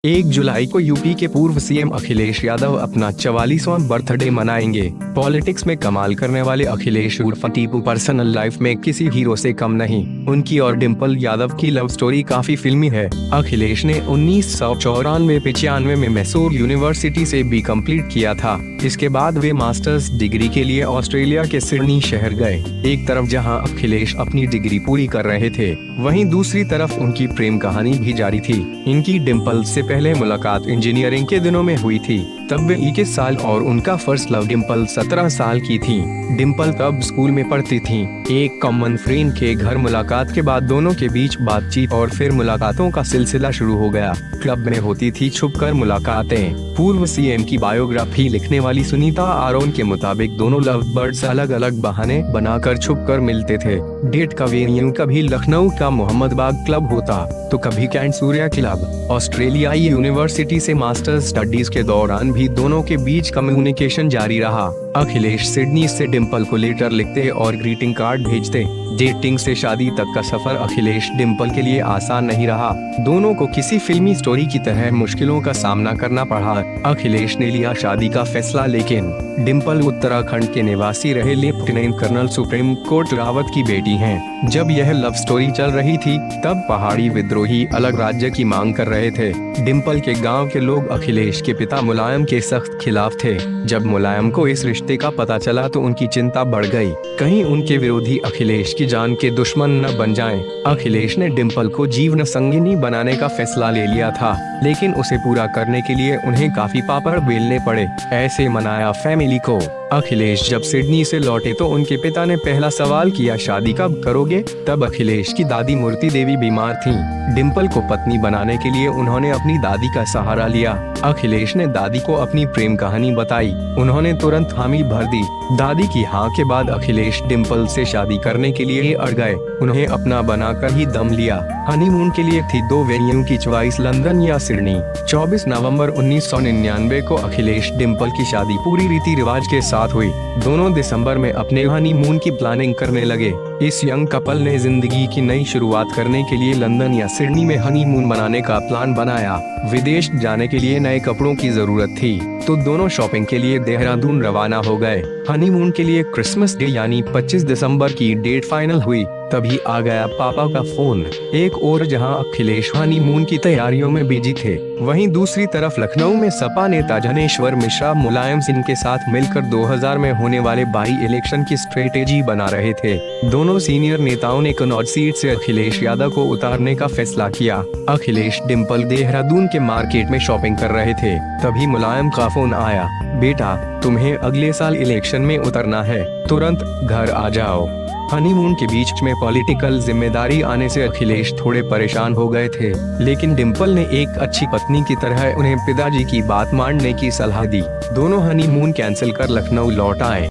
1 जुलाई को यूपी के पूर्व सीएम अखिलेश यादव अपना 44वां बर्थडे मनाएंगे। पॉलिटिक्स में कमाल करने वाले अखिलेश उर्फ टीपू पर्सनल लाइफ में किसी हीरो से कम नहीं। उनकी और डिम्पल यादव की लव स्टोरी काफी फिल्मी है। अखिलेश ने 1994-95 में मैसूर यूनिवर्सिटी से बी कंप्लीट किया था। इसके बाद वे मास्टर्स डिग्री के लिए ऑस्ट्रेलिया के सिडनी शहर गए। एक तरफ जहां अखिलेश अपनी डिग्री पूरी कर रहे थे, वहीं दूसरी तरफ उनकी प्रेम कहानी भी जारी थी। इनकी डिम्पल से पहले मुलाकात इंजीनियरिंग के दिनों में हुई थी। तब वे 21 साल और उनका फर्स्ट लव डिम्पल 17 साल की थी। डिम्पल तब स्कूल में पढ़ती थी। एक कॉमन फ्रेंड के घर मुलाकात के बाद दोनों के बीच बातचीत और फिर मुलाकातों का सिलसिला शुरू हो गया। क्लब में होती थी छुपकर मुलाकातें। पूर्व सीएम की बायोग्राफी लिखने वाली सुनीता आरोन के मुताबिक दोनों लव बर्ड्स अलग अलग बहाने बनाकर छुपकर मिलते थे। डेट का वेन्यू कभी लखनऊ का मोहम्मदबाग क्लब होता तो कभी कैंट सूर्या क्लब। ऑस्ट्रेलियाई यूनिवर्सिटी से मास्टर्स स्टडीज के दौरान भी दोनों के बीच कम्युनिकेशन जारी रहा। अखिलेश सिडनी से डिम्पल को लेटर लिखते और ग्रीटिंग कार्ड भेजते। डेटिंग से शादी तक का सफर अखिलेश डिम्पल के लिए आसान नहीं रहा। दोनों को किसी फिल्मी स्टोरी की तरह मुश्किलों का सामना करना पड़ा। अखिलेश ने लिया शादी का फैसला, लेकिन डिम्पल उत्तराखंड के निवासी रहे lieutenant colonel supreme court Rawat की बेटी हैं। जब यह लव स्टोरी चल रही थी तब पहाड़ी विद्रोही अलग राज्य की मांग कर रहे थे। डिम्पल के गांव के लोग अखिलेश के पिता मुलायम के सख्त खिलाफ थे। जब मुलायम को इस रिश्ते का पता चला तो उनकी चिंता बढ़ गई, कहीं उनके विरोधी अखिलेश की जान के दुश्मन न बन जाएं। अखिलेश ने डिम्पल को जीवन संगिनी बनाने का फैसला ले लिया था, लेकिन उसे पूरा करने के लिए उन्हें काफी पापड़ बेलने पड़े। ऐसे मनाया फैमिली को। अखिलेश जब सिडनी से लौटे तो उनके पिता ने पहला सवाल किया, शादी कब करोगे? तब अखिलेश की दादी मूर्ति देवी बीमार थीं। डिम्पल को पत्नी बनाने के लिए उन्होंने अपनी दादी का सहारा लिया। अखिलेश ने दादी को अपनी प्रेम कहानी बताई। उन्होंने तुरंत हामी भर दी। दादी की हाँ के बाद अखिलेश डिम्पल से शादी करने के लिए अड़ गए। उन्हें अपना बनाकर ही दम लिया। हनीमून के लिए थी 2 वेन्यू की चॉइस, लंदन या सिडनी। 24 नवंबर 1999 को अखिलेश डिम्पल की शादी पूरी रीति रिवाज के साथ हुई। दोनों दिसंबर में अपने हनीमून की प्लानिंग करने लगे। इस यंग कपल ने जिंदगी की नई शुरुआत करने के लिए लंदन या सिडनी में हनीमून मनाने का प्लान बनाया। विदेश जाने के लिए नए कपड़ों की जरूरत थी तो दोनों शॉपिंग के लिए देहरादून रवाना हो गए। हनीमून के लिए क्रिसमस डे यानी 25 दिसंबर की डेट फाइनल हुई। तभी आ गया पापा का फोन। एक और जहां अखिलेश हनीमून की तैयारियों में बिजी थे, वहीं दूसरी तरफ लखनऊ में सपा नेता जनेश्वर मिश्रा मुलायम सिंह के साथ मिलकर 2000 में होने वाले बाई इलेक्शन की स्ट्रेटेजी बना रहे थे। दोनों सीनियर नेताओं ने कनौज सीट से अखिलेश यादव को उतारने का फैसला किया। अखिलेश डिम्पल देहरादून के मार्केट में शॉपिंग कर रहे थे, तभी मुलायम का फोन आया, बेटा तुम्हें अगले साल इलेक्शन में उतरना है, तुरंत घर आ जाओ। हनीमून के बीच में पॉलिटिकल जिम्मेदारी आने से अखिलेश थोड़े परेशान हो गए थे, लेकिन डिम्पल ने एक अच्छी पत्नी की तरह उन्हें पिताजी की बात मानने की सलाह दी। दोनों हनीमून कैंसिल कर लखनऊ लौट आए।